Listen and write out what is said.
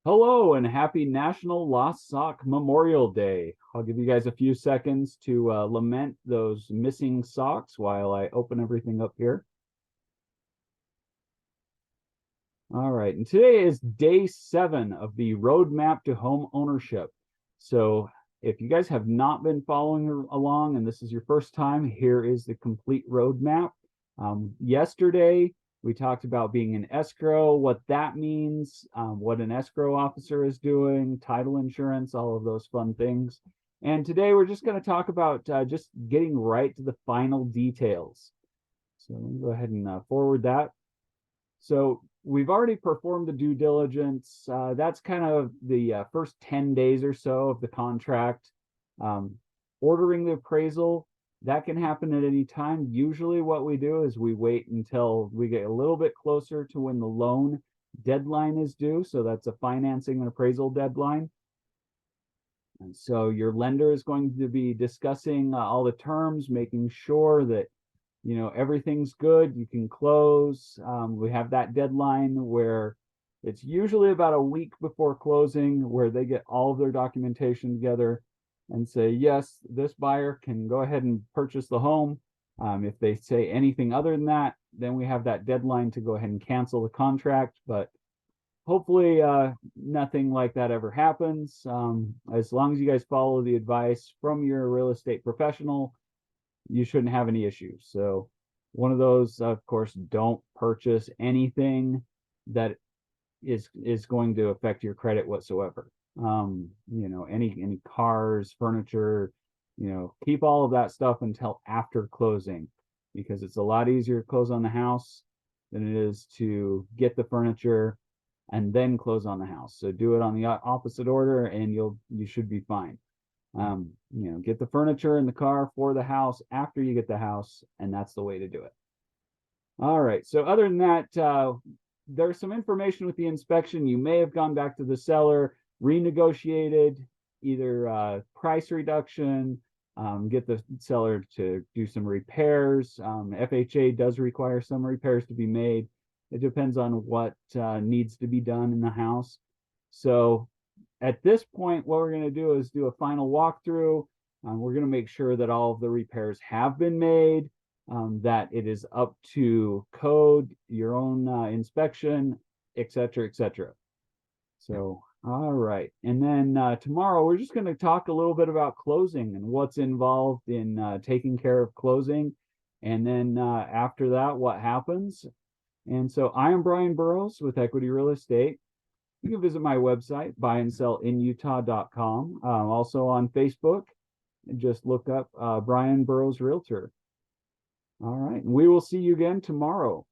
Hello and happy National Lost Sock Memorial Day. I'll give you guys a few seconds to lament those missing socks while I open everything up here. All right, and today is day 7 of the roadmap to home ownership. So if you guys have not been following along and this is your first time, here is the complete roadmap. Yesterday, we talked about being an escrow, what that means, what an escrow officer is doing, title insurance, all of those fun things. And today we're just going to talk about just getting right to the final details. So let me go ahead and forward that. So we've already performed the due diligence. That's kind of the first 10 days or so of the contract. Ordering the appraisal, that can happen at any time. Usually what we do is we wait until we get a little bit closer to when the loan deadline is due. So that's a financing and appraisal deadline. And so your lender is going to be discussing all the terms, making sure that everything's good, you can close. We have that deadline where it's usually about a week before closing where they get all of their documentation together and say, yes, this buyer can go ahead and purchase the home. If they say anything other than that, then we have that deadline to go ahead and cancel the contract. But hopefully nothing like that ever happens. As long as you guys follow the advice from your real estate professional, you shouldn't have any issues. So one of those, of course, don't purchase anything that is going to affect your credit whatsoever. Any cars, furniture, keep all of that stuff until after closing, because it's a lot easier to close on the house than it is to get the furniture and then close on the house. So do it on the opposite order and you should be fine. Get the furniture in the car for the house after you get the house, and that's the way to do it. All right, so other than that, there's some information with the inspection. You may have gone back to the seller, renegotiated either price reduction, get the seller to do some repairs. FHA does require some repairs to be made. It depends on what needs to be done in the house. So at this point, what we're going to do is do a final walkthrough. We're going to make sure that all of the repairs have been made, that it is up to code, your own inspection, etc., etc. So, all right. And then tomorrow, we're just going to talk a little bit about closing and what's involved in taking care of closing. And then after that, what happens. And so I am Brian Burrows with Equity Real Estate. You can visit my website, buyandsellinutah.com. Also on Facebook, and just look up Brian Burrows Realtor. All right, and we will see you again tomorrow.